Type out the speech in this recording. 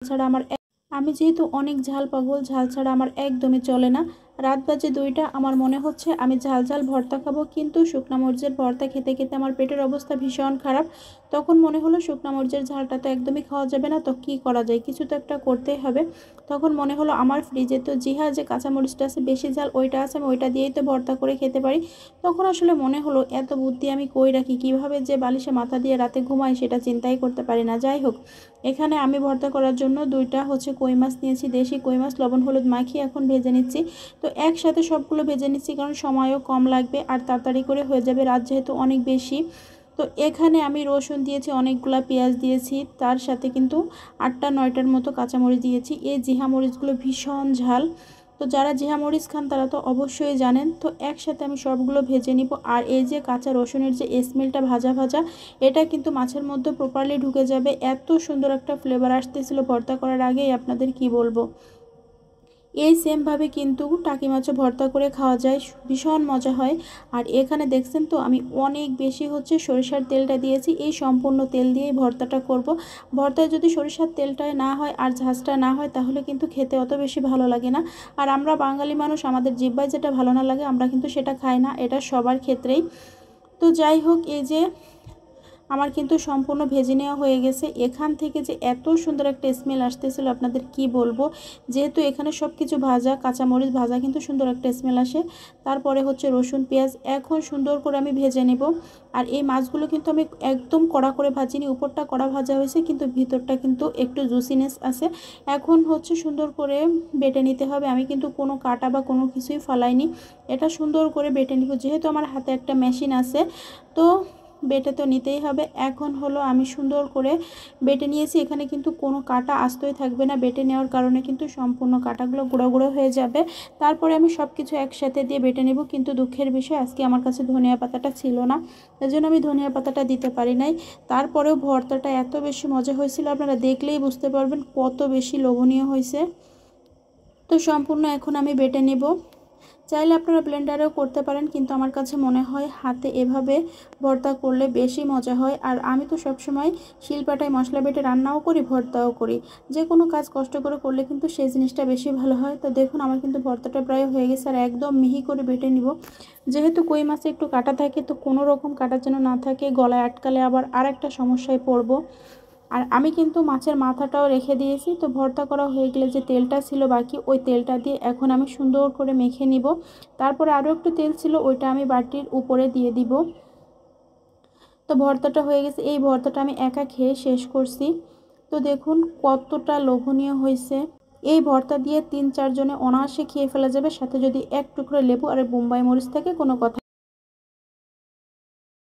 ছাড়া আমার আমি যেহেতু অনেক ঝাল পাগল, ঝাল ছাড়া আমার একদমই চলে না। রাত বাজে 2টা, আমার মনে হচ্ছে আমি ঝাল ঝাল ভর্তা খাবো, কিন্তু শুকনা মরিচের ভর্তা খেতে খেতে আমার পেটের অবস্থা ভীষণ খারাপ। তখন মনে হলো শুকনা মরিচের ঝালটা তো একদমই খাওয়া যাবে না, তো কী করা যায়, কিছু তো একটা করতেই হবে। তখন মনে হলো আমার ফ্রিজে তো জিহা যে কাঁচা মরিচটা আছে বেশি ঝাল ওইটা আছে, আমি ওইটা দিয়েই তো ভর্তা করে খেতে পারি। তখন আসলে মনে হলো এত বুদ্ধি আমি কই রাখি, কীভাবে যে বালিশে মাথা দিয়ে রাতে ঘুমাই সেটা চিন্তাই করতে পারি না। যাই হোক, এখানে আমি ভর্তা করার জন্য 2টা কই মাছ নিয়েছি, দেশি কই মাছ, লবণ হলুদ মাখিয়ে এখন ভেজে নিচ্ছি। তো একসাথে সবগুলো ভেজে নিচ্ছি কারণ সময়ও কম লাগবে আর তাড়াতাড়ি করে হয়ে যাবে, রাত যেহেতু অনেক বেশি। তো এখানে আমি রসুন দিয়েছি, অনেকগুলা পেঁয়াজ দিয়েছি, তার সাথে কিন্তু 8টা 9টার মতো কাঁচামরিচ দিয়েছি। এই জিহা মরিচগুলো ভীষণ ঝাল, তো যারা জিহা মরিচ খান তারা তো অবশ্যই জানেন। তো একসাথে আমি সবগুলো ভেজে নিব। আর এই যে কাঁচা রসুনের যে স্মেলটা ভাজা ভাজা, এটা কিন্তু মাছের মধ্যে প্রপারলি ঢুকে যাবে। এত সুন্দর একটা ফ্লেভার আসতেছিল ভর্তা করার আগেই, আপনাদের কি বলবো। এই সেমভাবে কিন্তু টাকি মাছও ভর্তা করে খাওয়া যায়, ভীষণ মজা হয়। আর এখানে দেখছেন তো আমি অনেক বেশি সরিষার তেলটা দিয়েছি, এই সম্পূর্ণ তেল দিয়েই ভর্তাটা করব। ভর্তায় যদি সরিষার তেলটায় না হয় আর ঝাঁঝটা না হয় তাহলে কিন্তু খেতে অত বেশি ভালো লাগে না। আর আমরা বাঙালি মানুষ, আমাদের জিহ্বায় যেটা ভালো না লাগে আমরা কিন্তু সেটা খাই না, এটা সবার ক্ষেত্রেই। তো যাই হোক, এই যে আমার কিন্তু সম্পূর্ণ ভেজে নেওয়া হয়ে গেছে। এখান থেকে যে এত সুন্দর একটা স্মেল আসতেছিল আপনাদের কি বলবো, যেহেতু এখানে সব কিছু ভাজা, কাঁচামরিচ ভাজা, কিন্তু সুন্দর একটা স্মেল আসে। তারপরে রসুন পেঁয়াজ এখন সুন্দর করে আমি ভেজে নেব। আর এই মাছগুলো কিন্তু আমি একদম কড়া করে ভাজিনি, উপরটা কড়া ভাজা হয়েছে কিন্তু ভিতরটা কিন্তু একটু জুসিনেস আছে। এখন সুন্দর করে বেটে নিতে হবে, আমি কিন্তু কোনো কাটা বা কোনো কিছুই ফালাইনি, এটা সুন্দর করে বেটে নিব। যেহেতু আমার হাতে একটা মেশিন আছে, তো বেটে তো নিতেই হবে। এখন আমি সুন্দর করে বেটে নিয়েছি, এখানে কিন্তু কোনো কাটা আস্তই থাকবে না, বেটে নেওয়ার কারণে কিন্তু সম্পূর্ণ কাটাগুলো গুঁড়ো গুঁড়ো হয়ে যাবে। তারপরে আমি সব কিছু একসাথে দিয়ে বেটে নেব। কিন্তু দুঃখের বিষয় আজকে আমার কাছে ধনিয়া পাতাটা ছিল না, এজন্য আমি ধনিয়া পাতাটা দিতে পারি নাই। তারপরেও ভর্তাটা এত বেশি মজা হয়েছিল, আপনারা দেখলেই বুঝতে পারবেন কত বেশি লোভনীয় হয়েছে। তো সম্পূর্ণ এখন আমি বেটে নেব। চাইলে আপনারা ব্লেন্ডারেও করতে পারেন, কিন্তু আমার কাছে মনে হয় হাতে এভাবে ভর্তা করলে বেশি মজা হয়। আর আমি তো সবসময় শিলপাটায় মশলা বেটে রান্নাও করি, ভর্তাও করি। যে কোনো কাজ কষ্ট করে করলে কিন্তু সেই জিনিসটা বেশি ভালো হয়। তো দেখুন আমার কিন্তু ভর্তাটা প্রায় হয়ে গেছে, আর একদম মিহি করে বেটে নিব। যেহেতু কই মাছে একটু কাটা থাকে, তো কোনো রকম কাটা যেন না থাকে, গলায় আটকালে আবার আর একটা সমস্যায় পড়ব। আর আমি কিন্তু মাছের মাথাটাও রেখে দিয়েছি। তো ভর্তা করা হয়ে গেলে যে তেলটা ছিল বাকি, ওই তেলটা দিয়ে এখন আমি সুন্দর করে মেখে নিব। তারপরে আরও একটু তেল ছিল, ওইটা আমি বাটির উপরে দিয়ে দিব। তো ভর্তাটা হয়ে গেছে, এই ভর্তাটা আমি একা খেয়ে শেষ করছি। তো দেখুন কতটা লোভনীয় হয়েছে। এই ভর্তা দিয়ে 3-4 জনে অনায়াসে খেয়ে ফেলা যাবে, সাথে যদি এক টুকরো লেবু আর বোম্বাই মরিচ থাকে কোনো কথা